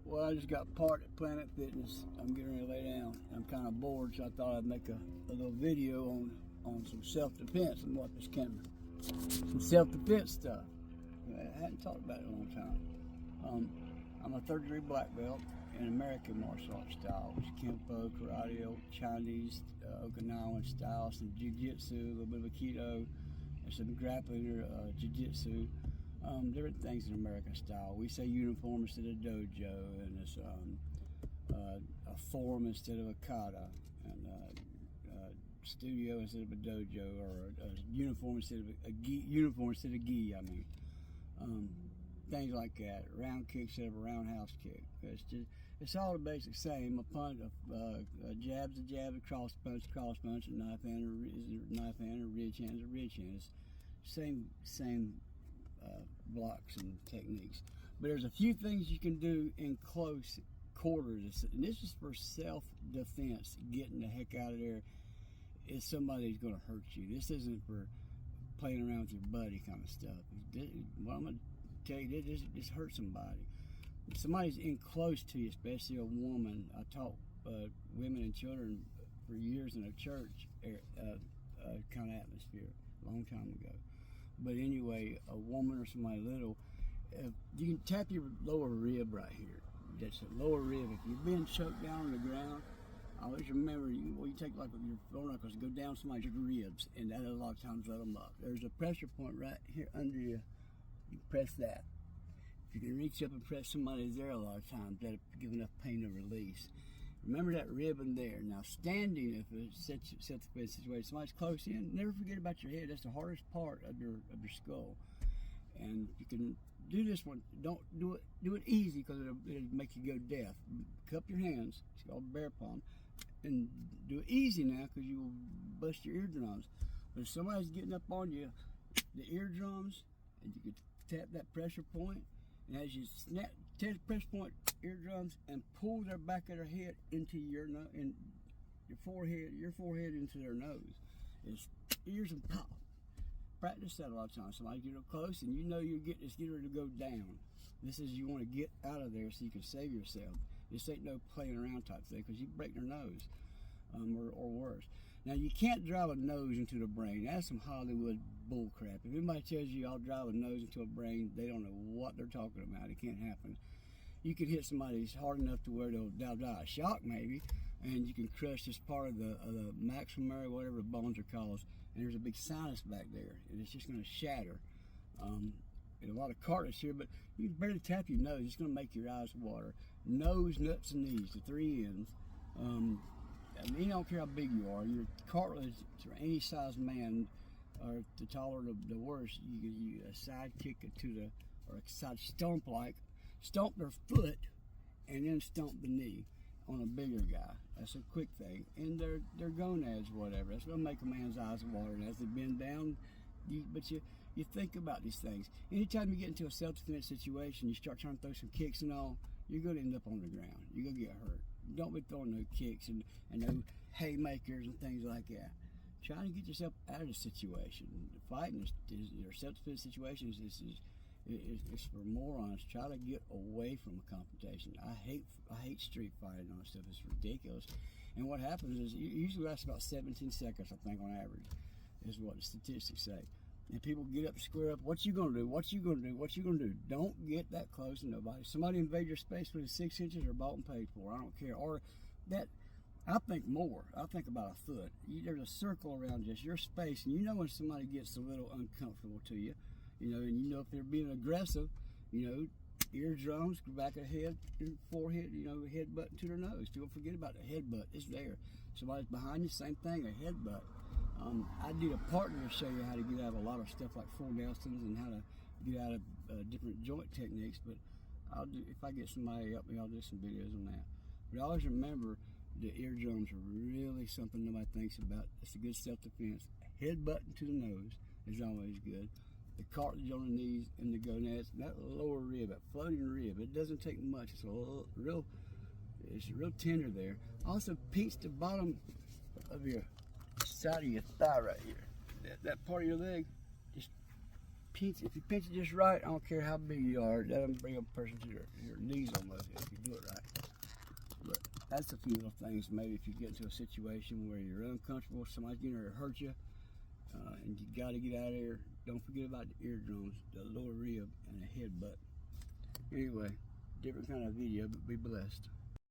Well, I just got part at Planet Fitness. I'm getting ready to lay down. I'm kind of bored, so I thought I'd make a little video on some self-defense and what this can, some self-defense stuff. I hadn't talked about it in a long time. I'm a third-degree black belt in American martial arts style, which is Kempo, Karate, Chinese, Okinawan style, some Jiu-Jitsu, a little bit of Aikido, and some grappling or Jiu-Jitsu. Different things in American style. We say uniform instead of dojo, and it's a form instead of a kata, and studio instead of a dojo, or a uniform instead of a gi, uniform instead of gi. I mean, things like that. Round kick instead of a roundhouse kick. It's all the basic same. A punch, a jab's a jab, a cross punch, a knife hand, a ridge hand, a ridge hand. It's same blocks and techniques, but there's a few things you can do in close quarters, and this is for self-defense, getting the heck out of there if somebody's going to hurt you. This isn't for playing around with your buddy kind of stuff. What I'm going to tell you, this hurt somebody. If somebody's in close to you, especially a woman. I taught women and children for years in a church kind of atmosphere a long time ago. But anyway, a woman or somebody little, you can tap your lower rib right here. That's the lower rib. If you're being choked down on the ground, always remember, you take like your phone knuckles, go down somebody's ribs, and that a lot of times let them up. There's a pressure point right here under you. You press that. If you can reach up and press somebody's there, a lot of times that'll give enough pain to release. Remember that rib in there. Now standing, if it's self-defense situation, somebody's close in, never forget about your head. That's the hardest part of your skull. And you can do this one. Don't do it easy, because it'll make you go deaf. Cup your hands. It's called bear palm. And do it easy now, because you will bust your eardrums. But if somebody's getting up on you, the eardrums, and you can tap that pressure point, and as you snap, tap pressure point, eardrums, and pull their back of their head into your forehead into their nose. It's ears and pop. Practice that a lot of times. Somebody get up close, and you know it's getting ready to go down. This is, you want to get out of there so you can save yourself. This ain't no playing around type thing, because you break their nose, or worse. Now, you can't drive a nose into the brain. That's some Hollywood bull crap. If anybody tells you I'll drive a nose into a brain, they don't know what they're talking about. It can't happen. You could hit somebody hard enough to where they'll die of shock, maybe, and you can crush this part of the maxillary, whatever the bones are called, and there's a big sinus back there, and it's just going to shatter. And a lot of cartilage here, but you can barely tap your nose. It's going to make your eyes water. Nose, nuts, and knees, the three ends. I mean, you don't care how big you are. Your cartilage, for any size man, or the taller the worse, you a side kick it or a side stomp their foot, and then stomp the knee on a bigger guy. That's a quick thing. And their gonads, whatever. That's gonna make a man's eyes water. And as they bend down, but you think about these things. Anytime you get into a self-defense situation, you start trying to throw some kicks and all, you're gonna end up on the ground. You're gonna get hurt. Don't be throwing no kicks and no haymakers and things like that. Try to get yourself out of the situation. Fighting or self-defense situations is for morons. Try to get away from a confrontation. I hate street fighting and all that stuff. It's ridiculous. And what happens is, it usually lasts about 17 seconds, I think, on average, is what the statistics say. And people get up, square up. What you gonna do? What you gonna do? What you gonna do? Don't get that close to nobody. Somebody invade your space within 6 inches, or bought and paid for. I don't care. Or that, I think more. I think about a foot. There's a circle around just your space, and you know when somebody gets a little uncomfortable to you, and you know if they're being aggressive, eardrums, back of the head, forehead, headbutt to their nose. Don't forget about the headbutt. It's there. Somebody's behind you, same thing, a headbutt. I did a partner to show you how to get out of a lot of stuff like full Nelsons and how to get out of different joint techniques, but if I get somebody to help me, I'll do some videos on that. But always remember, the eardrums are really something nobody thinks about. It's a good self-defense. Headbutting to the nose is always good. The cartilage on the knees and the gonads, and that lower rib, that floating rib, it doesn't take much. It's real tender there. Also, pinch the bottom of your side of your thigh right here. That part of your leg, just pinch, if you pinch it just right, I don't care how big you are, that'll bring a person to your knees almost if you do it right. But that's a few little things. Maybe if you get into a situation where you're uncomfortable, somebody's getting ready to hurt you, and you got to get out of there. Don't forget about the eardrums, the lower rib, and the headbutt. Anyway, different kind of video, but be blessed.